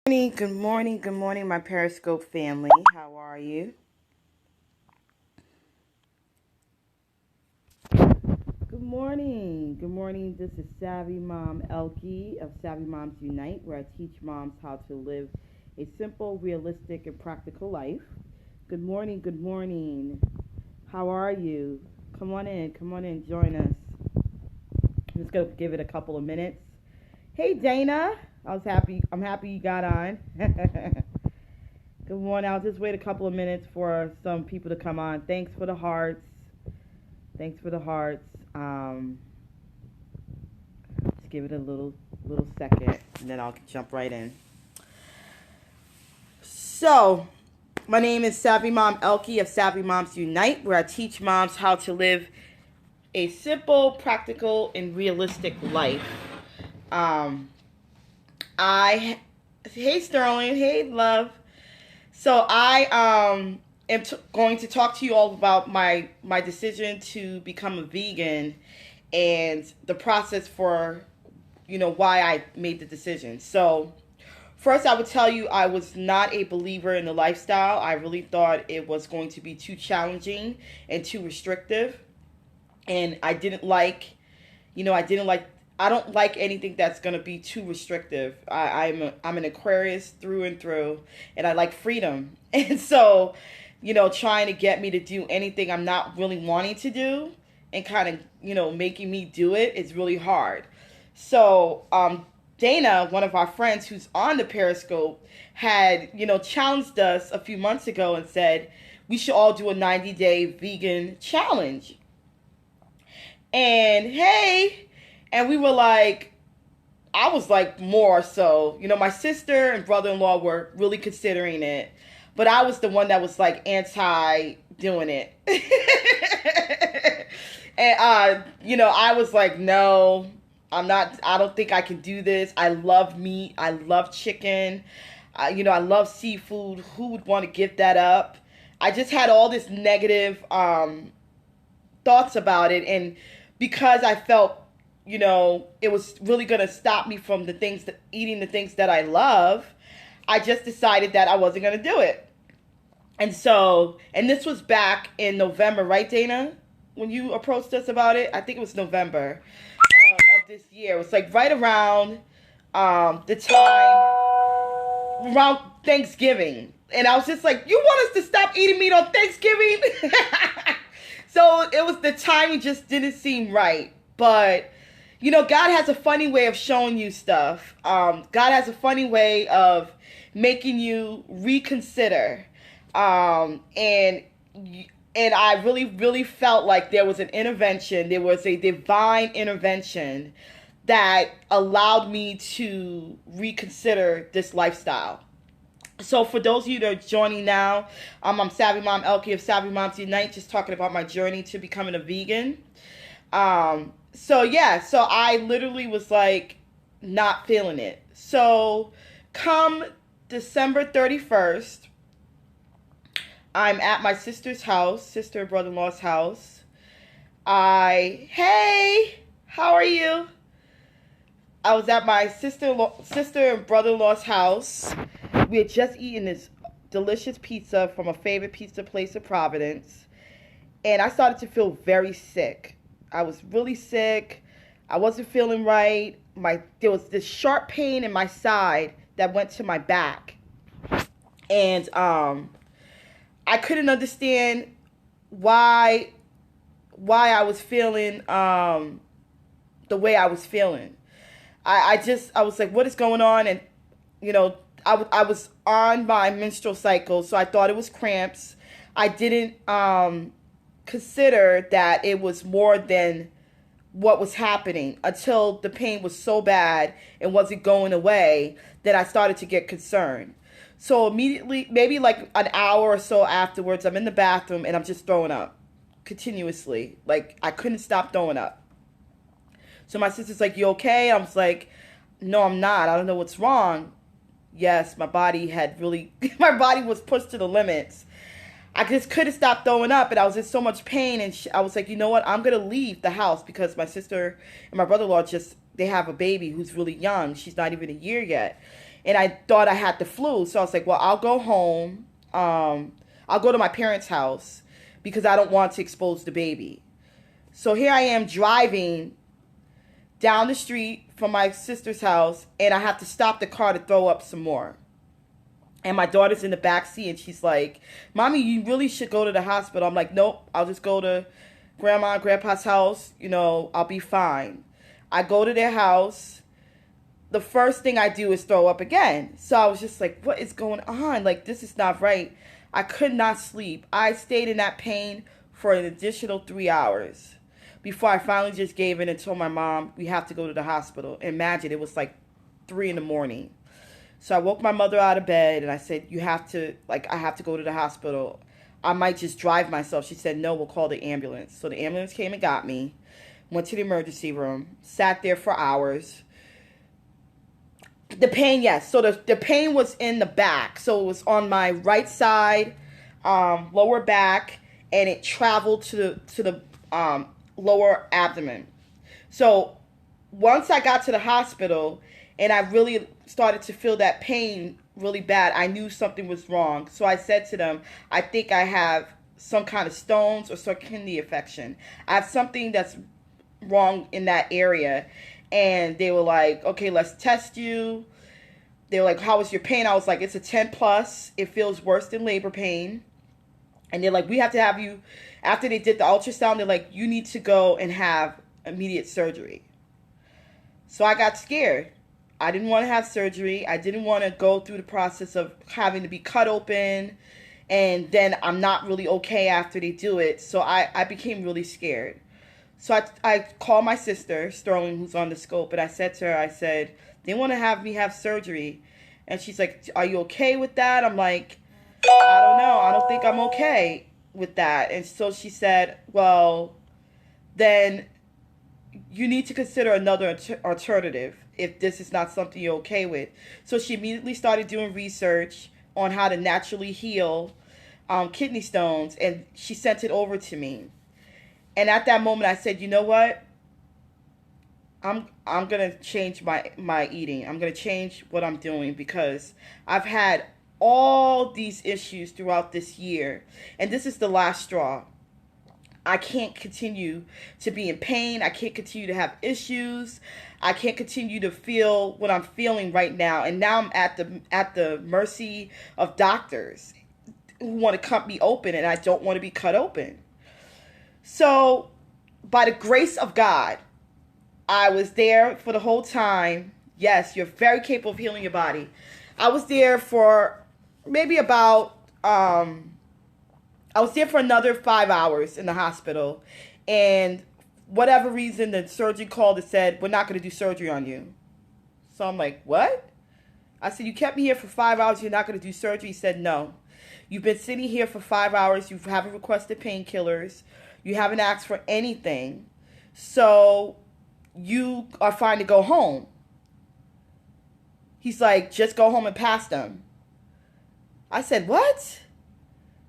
Good morning, my Periscope family. How are you? Good morning. This is SavvyMomElkie of Savvy Moms Unite, where I teach moms how to live a simple, realistic, and practical life. Good morning. How are you? Come on in, join us. I'm just gonna give it a couple of minutes. Hey, Dana. I'm happy you got on. Good morning. I'll just wait a couple of minutes for some people to come on. Thanks for the hearts. Just give it a little second, and then I'll jump right in. So, my name is SavvyMomElkie of Savvy Moms Unite, where I teach moms how to live a simple, practical, and realistic life. Hey Sterling, hey love. So I am going to talk to you all about my decision to become a vegan and the process for, why I made the decision. So first I would tell you I was not a believer in the lifestyle. I really thought it was going to be too challenging and too restrictive. And I don't like anything that's going to be too restrictive. I'm an Aquarius through and through, and I like freedom. And so, trying to get me to do anything I'm not really wanting to do and kind of, making me do it is really hard. So, Dana, one of our friends who's on the Periscope, had, challenged us a few months ago and said we should all do a 90-day vegan challenge. And hey, and we were like, I was like more so, my sister and brother-in-law were really considering it, but I was the one that was like anti doing it. And, I was like, no, I don't think I can do this. I love meat. I love chicken. I love seafood. Who would want to give that up? I just had all this negative thoughts about it. And because I felt, it was really going to stop me from eating the things that I love, I just decided that I wasn't going to do it. And so, and this was back in November, right, Dana? When you approached us about it? I think it was November of this year. It was like right around the time, around Thanksgiving. And I was just like, you want us to stop eating meat on Thanksgiving? So it was the timing just didn't seem right. But, God has a funny way of showing you stuff. God has a funny way of making you reconsider. And I really, really felt like there was an intervention. There was a divine intervention that allowed me to reconsider this lifestyle. So for those of you that are joining now, I'm SavvyMomElkie of Savvy Moms Unite, just talking about my journey to becoming a vegan. So I literally was like not feeling it. So come December 31st, I'm at my sister and brother-in-law's house. Hey, how are you? I was at my sister and brother-in-law's house. We had just eaten this delicious pizza from a favorite pizza place in Providence. And I started to feel very sick. I was really sick. I wasn't feeling right. There was this sharp pain in my side that went to my back. And I couldn't understand why I was feeling the way I was feeling. I was like, what is going on? And, I was on my menstrual cycle, so I thought it was cramps. I didn't consider that it was more than what was happening until the pain was so bad and wasn't going away that I started to get concerned. So immediately, maybe like an hour or so afterwards, I'm in the bathroom and I'm just throwing up continuously. Like, I couldn't stop throwing up. So my sister's like, you okay? I was like, no, I'm not. I don't know what's wrong. Yes, my body was pushed to the limits. I just couldn't stop throwing up, and I was in so much pain, and I was like, you know what? I'm going to leave the house because my sister and my brother-in-law they have a baby who's really young. She's not even a year yet. and I thought I had the flu. So I was like, well, I'll go home. I'll go to my parents' house because I don't want to expose the baby. So here I am driving down the street from my sister's house, and I have to stop the car to throw up some more. And my daughter's in the back seat, and she's like, Mommy, you really should go to the hospital. I'm like, nope, I'll just go to Grandma and Grandpa's house. You know, I'll be fine. I go to their house. The first thing I do is throw up again. So I was just like, what is going on? Like, this is not right. I could not sleep. I stayed in that pain for an additional 3 hours before I finally just gave in and told my mom, we have to go to the hospital. Imagine, it was like 3 a.m. So I woke my mother out of bed, and I said, I have to go to the hospital. I might just drive myself. She said, no, we'll call the ambulance. So the ambulance came and got me, went to the emergency room, sat there for hours. The pain, yes. So the pain was in the back. So it was on my right side, lower back, and it traveled to the lower abdomen. So once I got to the hospital and I really started to feel that pain really bad, I knew something was wrong. So I said to them, I think I have some kind of stones or some kidney infection. I have something that's wrong in that area. And they were like, okay, let's test you. They were like, how was your pain? I was like, it's a 10 plus. It feels worse than labor pain. And they're like, we have to have you, after they did the ultrasound, they're like, you need to go and have immediate surgery. So I got scared. I didn't want to have surgery. I didn't want to go through the process of having to be cut open. And then I'm not really okay after they do it. So I became really scared. So I called my sister, Sterling, who's on the scope, and I said to her, I said, they want to have me have surgery. And she's like, are you okay with that? I'm like, I don't know. I don't think I'm okay with that. And so she said, well, then you need to consider another alternative if this is not something you're okay with. So she immediately started doing research on how to naturally heal kidney stones, and she sent it over to me. And at that moment, I said, you know what? I'm going to change my eating. I'm going to change what I'm doing because I've had all these issues throughout this year. And this is the last straw. I can't continue to be in pain. I can't continue to have issues. I can't continue to feel what I'm feeling right now. And now I'm at the mercy of doctors who want to cut me open, and I don't want to be cut open. So, by the grace of God, I was there for the whole time. Yes, you're very capable of healing your body. I was there for maybe about, I was there for another 5 hours in the hospital. And whatever reason, the surgeon called and said, we're not going to do surgery on you. So I'm like, what? I said, you kept me here for 5 hours. You're not going to do surgery? He said, no. You've been sitting here for 5 hours. You haven't requested painkillers. You haven't asked for anything. So you are fine to go home. He's like, just go home and pass them. I said, what?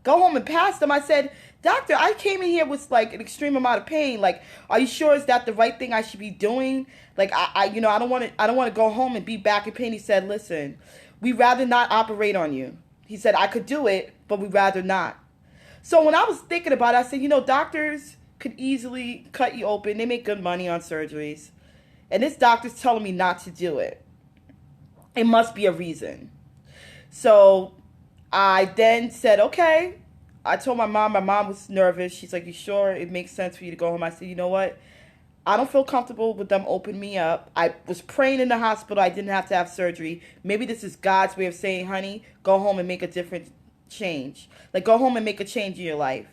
Go home and pass them? I said, doctor, I came in here with like an extreme amount of pain. Like, are you sure is that the right thing I should be doing? Like, I don't want to go home and be back in pain. He said, listen, we'd rather not operate on you. He said, I could do it, but we'd rather not. So when I was thinking about it, I said, doctors could easily cut you open. They make good money on surgeries. And this doctor's telling me not to do it. It must be a reason. So I then said, okay. I told my mom. My mom was nervous. She's like, you sure it makes sense for you to go home? I said, you know what? I don't feel comfortable with them opening me up. I was praying in the hospital. I didn't have to have surgery. Maybe this is God's way of saying, honey, go home and make a different change. Like, go home and make a change in your life.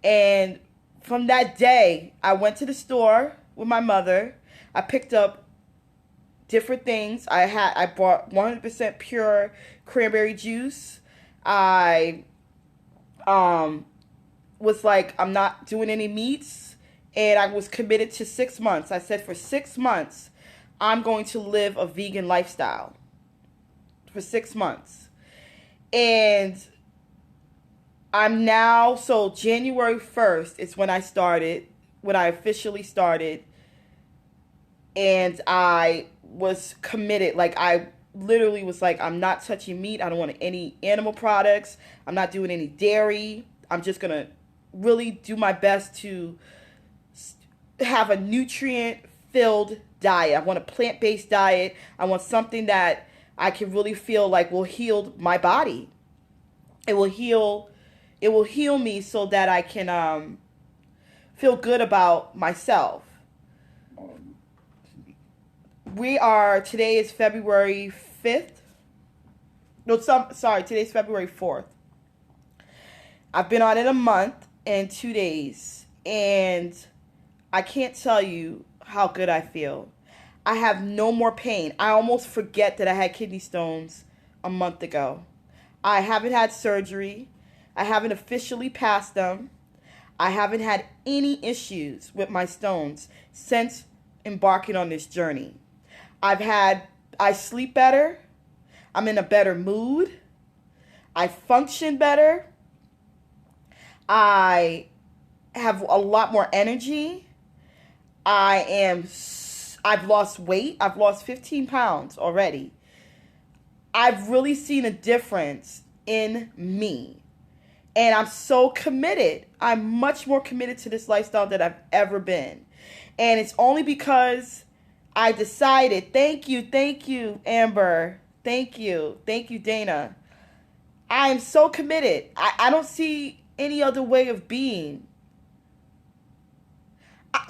And from that day, I went to the store with my mother. I picked up different things. I bought 100% pure cranberry juice. I was like, I'm not doing any meats. And I was committed to 6 months. I said, for 6 months, I'm going to live a vegan lifestyle. For 6 months. And I'm now, so January 1st is when I started, when I officially started. And I was committed. Like, I literally was like, I'm not touching meat. I don't want any animal products. I'm not doing any dairy. I'm just going to really do my best to have a nutrient-filled diet. I want a plant-based diet. I want something that I can really feel like will heal my body. It will heal me so that I can feel good about myself. Today is February 5th. No, today's February 4th. I've been on it a month and 2 days, and I can't tell you how good I feel. I have no more pain. I almost forget that I had kidney stones a month ago. I haven't had surgery. I haven't officially passed them. I haven't had any issues with my stones since embarking on this journey. I sleep better. I'm in a better mood. I function better. I have a lot more energy. I've lost weight. I've lost 15 pounds already. I've really seen a difference in me. And I'm so committed. I'm much more committed to this lifestyle than I've ever been. And it's only because I decided, thank you, Amber. Thank you, Dana. I am so committed. I don't see any other way of being.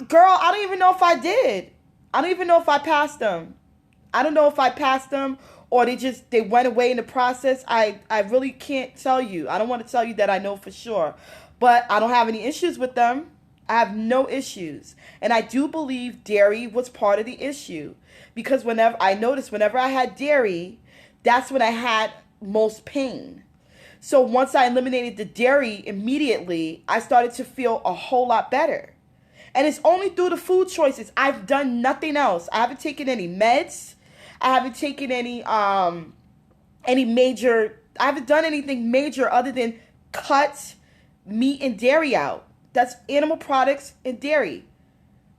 Girl, I don't even know if I did. I don't even know if I passed them. I don't know if I passed them or they went away in the process. I really can't tell you. I don't want to tell you that I know for sure. But I don't have any issues with them. I have no issues. And I do believe dairy was part of the issue. Because whenever I had dairy, that's when I had most pain. So once I eliminated the dairy immediately, I started to feel a whole lot better. And it's only through the food choices. I've done nothing else. I haven't taken any meds. I haven't taken I haven't done anything major other than cut meat and dairy out. That's animal products and dairy.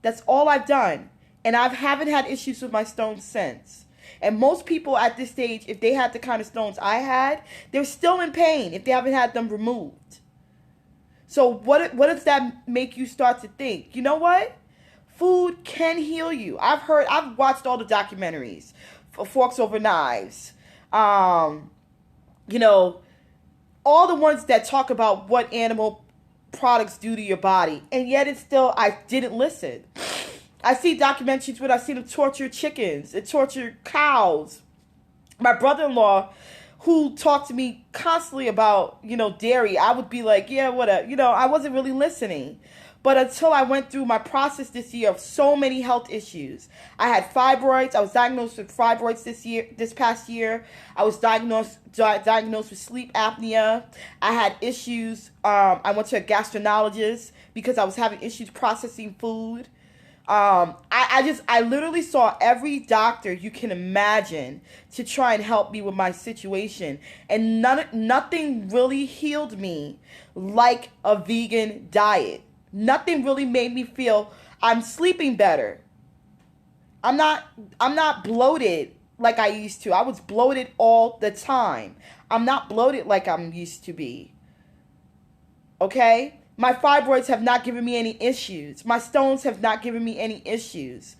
That's all I've done. And I haven't had issues with my stones since. And most people at this stage, if they had the kind of stones I had, they're still in pain if they haven't had them removed. So what does that make you start to think? You know what? Food can heal you. I've watched all the documentaries, Forks Over Knives, all the ones that talk about what animal products do to your body. And yet I didn't listen. I see documentaries where I see them torture chickens and torture cows. My brother-in-law, who talked to me constantly about, dairy, I would be like, yeah, whatever. I wasn't really listening. But until I went through my process this year of so many health issues. I had fibroids. I was diagnosed with fibroids this past year. I was diagnosed with sleep apnea. I had issues. I went to a gastroenterologist because I was having issues processing food. I literally saw every doctor you can imagine to try and help me with my situation. And nothing really healed me like a vegan diet. Nothing really made me feel I'm sleeping better. I'm not bloated like I used to. I was bloated all the time. I'm not bloated like I'm used to be. Okay? My fibroids have not given me any issues. My stones have not given me any issues.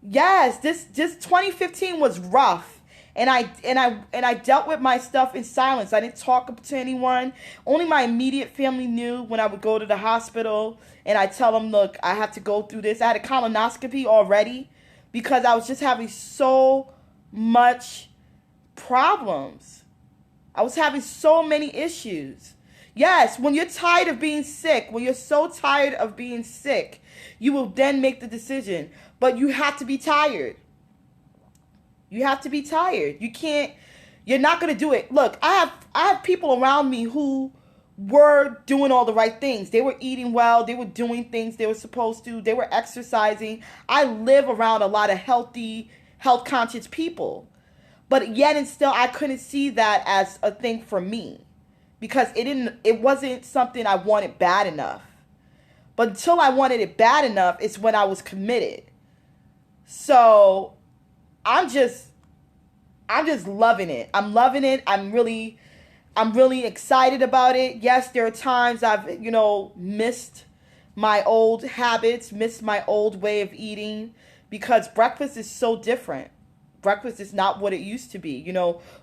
Yes, this 2015 was rough. And I dealt with my stuff in silence. I didn't talk to anyone. Only my immediate family knew when I would go to the hospital and I tell them, look, I have to go through this. I had a colonoscopy already because I was just having so much problems. I was having so many issues. Yes, when you're tired of being sick, when you're so tired of being sick, you will then make the decision. But you have to be tired. You have to be tired. You're not going to do it. Look, I have people around me who were doing all the right things. They were eating well. They were doing things they were supposed to. They were exercising. I live around a lot of healthy, health conscious people. But yet and still, I couldn't see that as a thing for me. Because it wasn't something I wanted bad enough. But until I wanted it bad enough, it's when I was committed. So I'm just I'm just loving it. I'm loving it. I'm really excited about it. Yes, there are times I've, missed my old habits, missed my old way of eating because breakfast is so different. Breakfast is not what it used to be.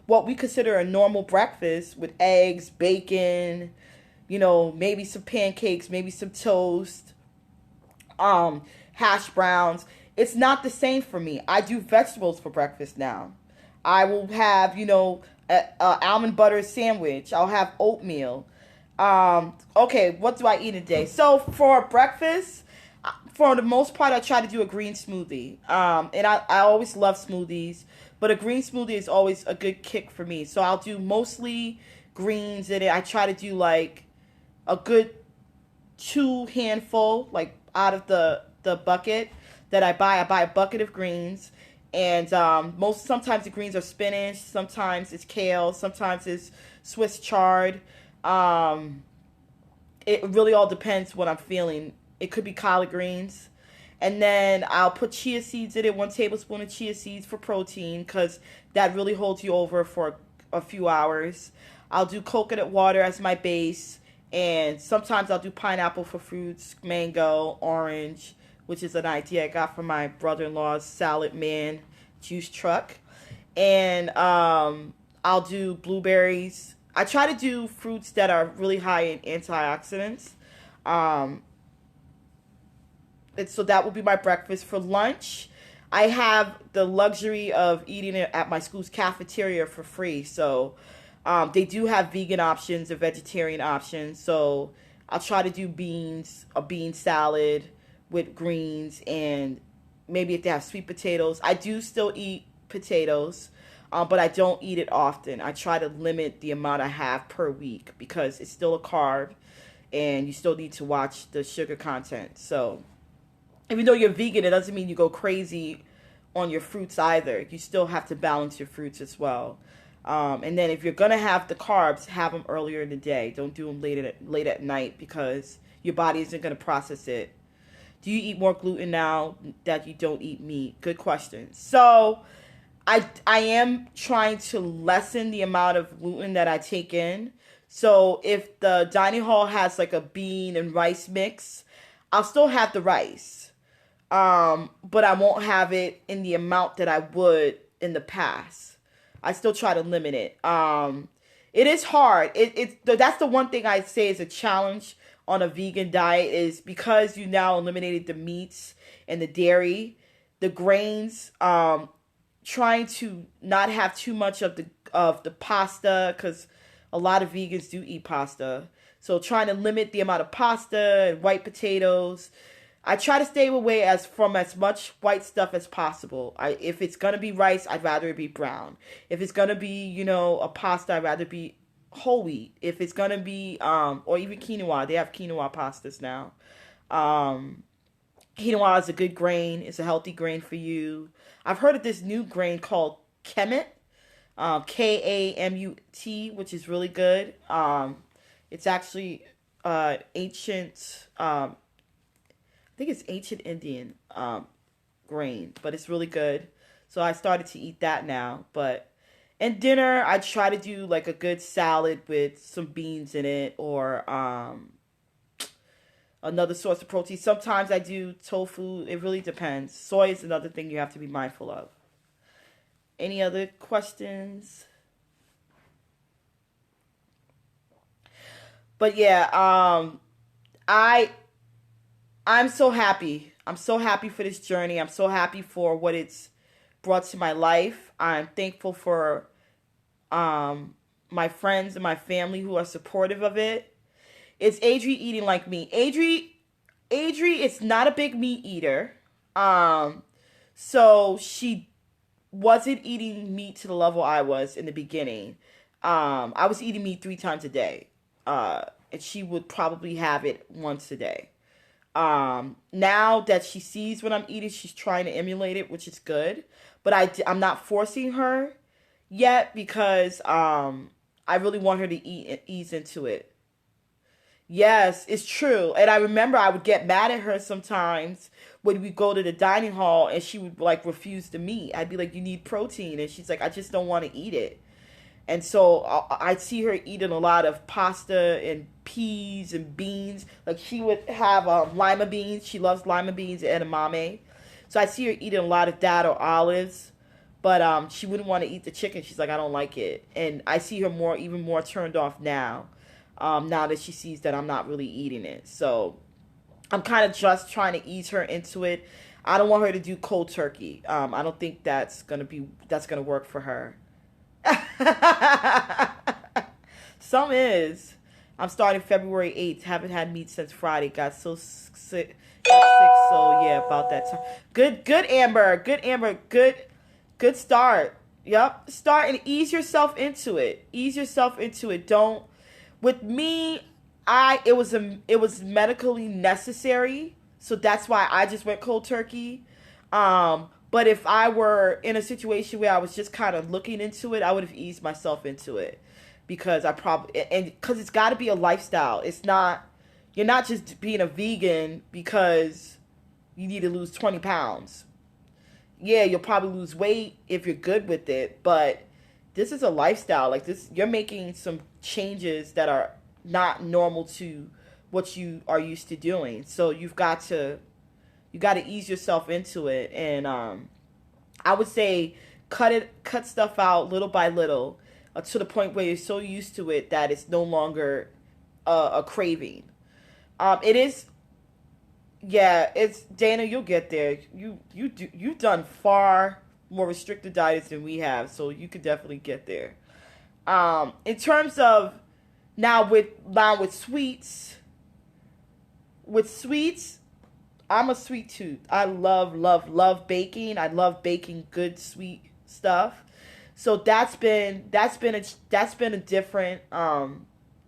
What we consider a normal breakfast with eggs, bacon, maybe some pancakes, maybe some toast, hash browns. It's not the same for me. I do vegetables for breakfast now. I will have, a almond butter sandwich. I'll have oatmeal. Okay, what do I eat a day? So for breakfast, for the most part, I try to do a green smoothie. And I always love smoothies, but a green smoothie is always a good kick for me. So I'll do mostly greens in it. I try to do like a good 2 handful, like out of the bucket that I buy. I buy a bucket of greens. And sometimes the greens are spinach, sometimes it's kale, sometimes it's Swiss chard. It really all depends what I'm feeling. It could be collard greens. And then I'll put chia seeds in it, 1 tablespoon of chia seeds for protein, because that really holds you over for a few hours. I'll do coconut water as my base. And sometimes I'll do pineapple for fruits, mango, orange, which is an idea I got from my brother-in-law's salad man juice truck. And I'll do blueberries. I try to do fruits that are really high in antioxidants. And so that will be my breakfast. For lunch, I have the luxury of eating it at my school's cafeteria for free. So they do have vegan options or vegetarian options. So I'll try to do a bean salad with greens, and maybe if they have sweet potatoes. I do still eat potatoes, but I don't eat it often. I try to limit the amount I have per week because it's still a carb, and you still need to watch the sugar content. So even though you're vegan, it doesn't mean you go crazy on your fruits either. You still have to balance your fruits as well. And then if you're going to have the carbs, have them earlier in the day. Don't do them late at night because your body isn't going to process it. Do you eat more gluten now that you don't eat meat? Good question. So I am trying to lessen the amount of gluten that I take in. So if the dining hall has like a bean and rice mix, I'll still have the rice. But I won't have it in the amount that I would in the past. I still try to limit it. It is hard. That's the one thing I say is a challenge on a vegan diet, is because you now eliminated the meats and the dairy, the grains, trying to not have too much of the pasta, because a lot of vegans do eat pasta. So trying to limit the amount of pasta and white potatoes. I try to stay away from as much white stuff as possible. If it's gonna be rice, I'd rather it be brown. If it's gonna be, a pasta, I'd rather it be whole wheat. If it's gonna be or even quinoa, they have quinoa pastas now. Quinoa is a good grain. It's a healthy grain for you. I've heard of this new grain called Kemet, Kamut, which is really good. It's actually ancient. I think it's ancient Indian grain, but it's really good. So I started to eat that now. But in dinner, I try to do like a good salad with some beans in it, or another source of protein. Sometimes I do tofu. It really depends. Soy is another thing you have to be mindful of. Any other questions? But yeah, I'm so happy. I'm so happy for this journey. I'm so happy for what it's brought to my life. I'm thankful for my friends and my family who are supportive of it. It's Adri eating like me. Adri is not a big meat eater. So she wasn't eating meat to the level I was in the beginning. I was eating meat 3 times a day. And she would probably have it once a day. Now that she sees what I'm eating, she's trying to emulate it, which is good. But I'm not forcing her yet because I really want her to ease into it. Yes, it's true. And I remember I would get mad at her sometimes when we go to the dining hall and she would like refuse the meat. I'd be like, "You need protein," and she's like, "I just don't want to eat it." And so I'd see her eating a lot of pasta and peas and beans. Like she would have lima beans. She loves lima beans and edamame. So I see her eating a lot of that or olives. But she wouldn't want to eat the chicken. She's like, I don't like it. And I see her even more turned off now. Now that she sees that I'm not really eating it. So I'm kind of just trying to ease her into it. I don't want her to do cold turkey. I don't think that's gonna work for her. Some is. I'm starting February 8th. Haven't had meat since Friday. Got so sick. Got sick. So yeah, about that time. Good, Amber. Good, Amber. Good start. Yep. Start and ease yourself into it. Ease yourself into it. Don't. With me, it was medically necessary. So that's why I just went cold turkey. But if I were in a situation where I was just kind of looking into it, I would have eased myself into it because because it's got to be a lifestyle. It's not You're not just being a vegan because you need to lose 20 pounds. Yeah, you'll probably lose weight if you're good with it, but this is a lifestyle. Like this, you're making some changes that are not normal to what you are used to doing. So you got to ease yourself into it, and I would say cut stuff out little by little to the point where you're so used to it that it's no longer a craving. It is, yeah. It's Dana. You'll get there. You've done far more restricted diets than we have, so you could definitely get there. In terms of now with sweets, I'm a sweet tooth. I love baking. I love baking good sweet stuff. So that's been a different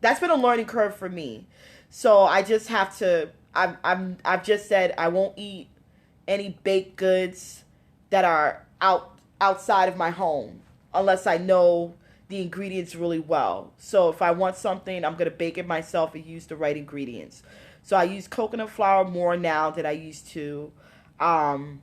that's been a learning curve for me. So I just have to I've just said I won't eat any baked goods that are outside of my home unless I know the ingredients really well. So if I want something, I'm going to bake it myself and use the right ingredients. So I use coconut flour more now than I used to. Um,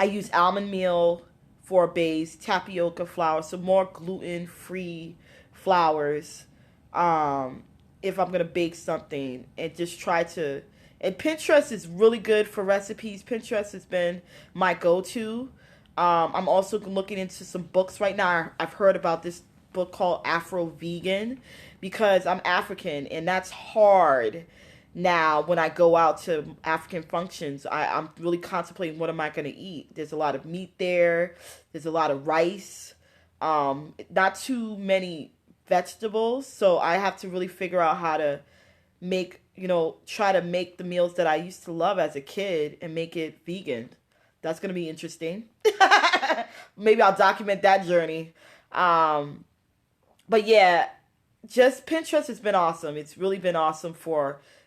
I use almond meal for a base, tapioca flour, so more gluten-free flours. Um, if I'm gonna bake something, and just try to. And Pinterest is really good for recipes. Pinterest has been my go-to. I'm also looking into some books right now. I've heard about this book called Afro Vegan because I'm African, and that's hard now when I go out to African functions. I'm really contemplating what am I going to eat. There's a lot of meat there. There's a lot of rice. Not too many vegetables. So I have to really figure out how to try to make the meals that I used to love as a kid and make it vegan. That's going to be interesting. Maybe I'll document that journey. But yeah, just Pinterest has been awesome. It's really been awesome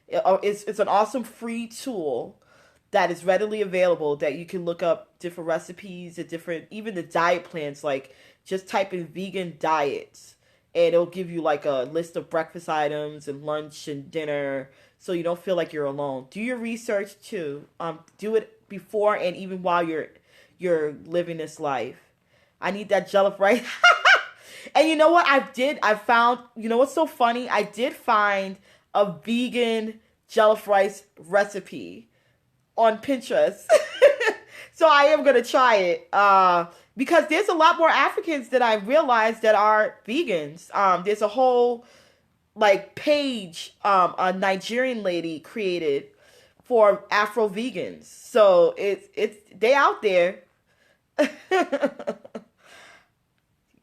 it's an awesome free tool that is readily available that you can look up different recipes and even the diet plans. Like just type in vegan diets and it'll give you like a list of breakfast items and lunch and dinner so you don't feel like you're alone. Do your research too. Do it before and even while you're living this life. I need that jollof rice. And you know what I found, you know what's so funny? I did find a vegan jollof rice recipe on Pinterest. So I am going to try it. Because there's a lot more Africans that I realized that are vegans. There's a whole like page a Nigerian lady created for Afro vegans. So they out there.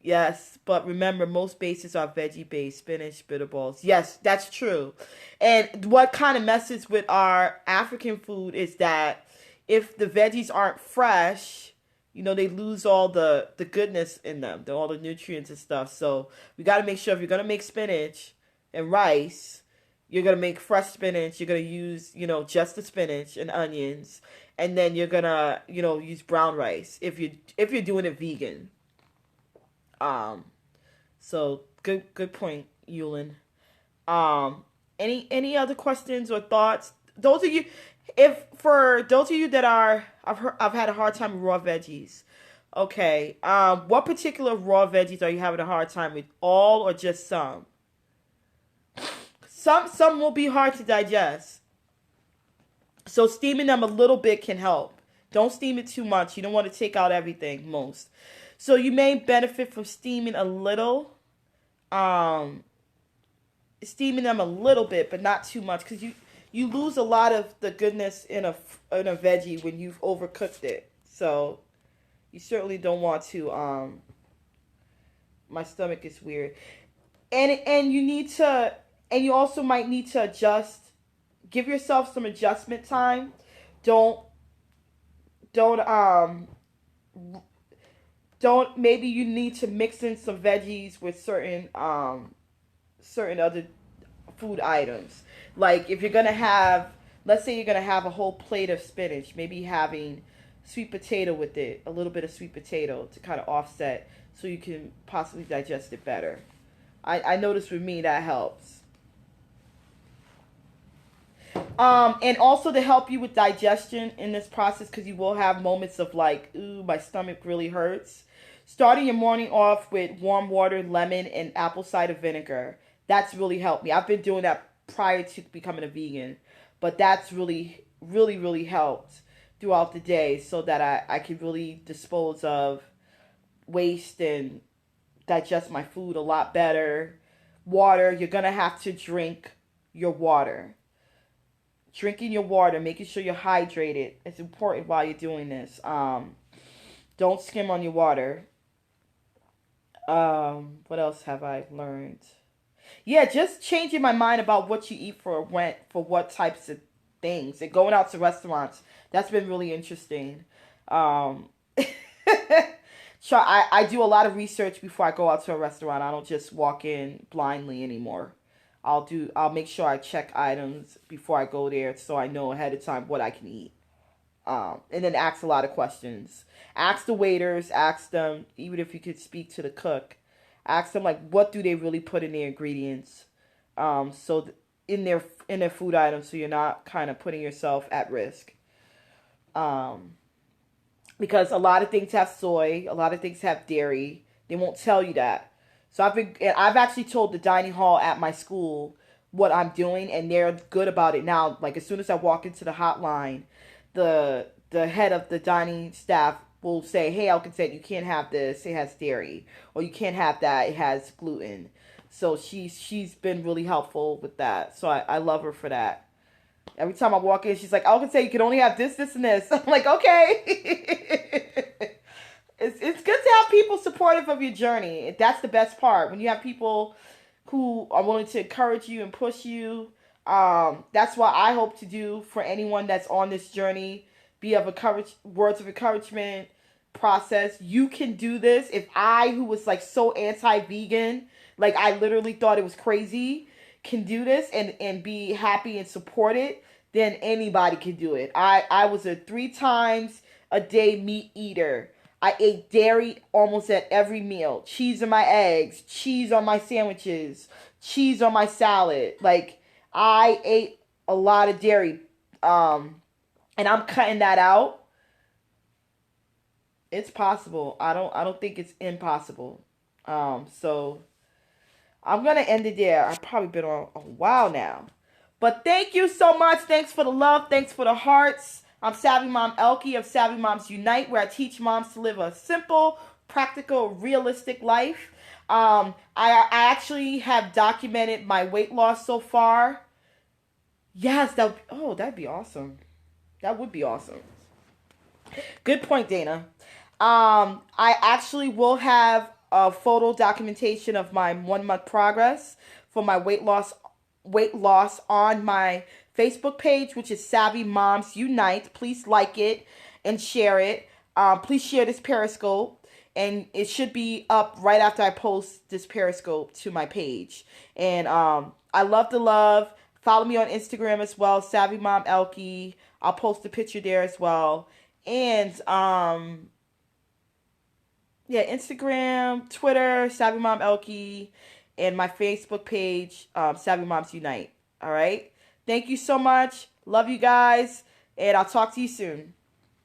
Yes, but remember, most bases are veggie-based, spinach, bitter balls. Yes, that's true. And what kind of messes with our African food is that if the veggies aren't fresh, they lose all the goodness in them, all the nutrients and stuff. So we got to make sure if you're going to make spinach and rice, you're going to make fresh spinach. You're going to use, just the spinach and onions. And then you're going to, use brown rice if you're doing it vegan. So good point, Yulin. Any other questions or thoughts? Those of you, if for those of you that are, I've had a hard time with raw veggies. Okay, what particular raw veggies are you having a hard time with? All or just some? Some will be hard to digest. So steaming them a little bit can help. Don't steam it too much. You don't want to take out everything, most. So you may benefit from steaming a little. Um, Steaming them a little bit, but not too much, because you lose a lot of the goodness in a veggie when you've overcooked it. So you certainly don't want to. My stomach is weird, and you need to, and you also might need to adjust. Give yourself some adjustment time. Don't don't don't maybe you need to mix in some veggies with certain other food items. Like if you're gonna have, let's say you're gonna have a whole plate of spinach, maybe having sweet potato with it, a little bit of sweet potato to kind of offset, so you can possibly digest it better. I noticed with me that helps. And also to help you with digestion in this process, because you will have moments of like, ooh, my stomach really hurts. Starting your morning off with warm water, lemon, and apple cider vinegar. That's really helped me. I've been doing that prior to becoming a vegan, but that's really, really, really helped throughout the day, so that I can really dispose of waste and digest my food a lot better. Water, you're going to have to drink your water. Drinking your water, making sure you're hydrated. It's important while you're doing this. Don't skim on your water. What else have I learned? Yeah, just changing my mind about what you eat for what types of things, and going out to restaurants. That's been really interesting. Um, I do a lot of research before I go out to a restaurant. I don't just walk in blindly anymore. I'll make sure I check items before I go there, so I know ahead of time what I can eat. And then ask a lot of questions. Ask the waiters, ask them, even if you could speak to the cook, ask them like what do they really put in their ingredients, so in their food items, so you're not kind of putting yourself at risk. Um, because a lot of things have soy, a lot of things have dairy. They won't tell you that. So I've actually told the dining hall at my school what I'm doing, and they're good about it now. Like as soon as I walk into the hotline, the head of the dining staff will say, "Hey, Alconsent, you can't have this. It has dairy, or you can't have that. It has gluten." So she's been really helpful with that. So I love her for that. Every time I walk in, she's like, "Alconsent, you can only have this, this, and this." I'm like, okay. It's good to have people supportive of your journey. That's the best part. When you have people who are willing to encourage you and push you. That's what I hope to do for anyone that's on this journey. Be of words of encouragement process. You can do this. If I, who was like so anti-vegan, like I literally thought it was crazy, can do this and be happy and support it, then anybody can do it. I was a 3 times a day meat eater. I ate dairy almost at every meal. Cheese in my eggs, cheese on my sandwiches, cheese on my salad. Like I ate a lot of dairy. And I'm cutting that out. It's possible. I don't think it's impossible. So I'm gonna end it there. I've probably been on a while now. But thank you so much. Thanks for the love. Thanks for the hearts. I'm Savvy Mom Elkie of Savvy Moms Unite, where I teach moms to live a simple, practical, realistic life. I actually have documented my weight loss so far. Yes, that'd be awesome. That would be awesome. Good point, Dana. I actually will have a photo documentation of my 1 month progress for my weight loss on my Facebook page, which is Savvy Moms Unite. Please like it and share it. Please share this Periscope, and it should be up right after I post this Periscope to my page. And I love the love. Follow me on Instagram as well, SavvyMomElkie. I'll post a picture there as well. And yeah, Instagram, Twitter, SavvyMomElkie, and my Facebook page, Savvy Moms Unite. All right. Thank you so much. Love you guys. And I'll talk to you soon.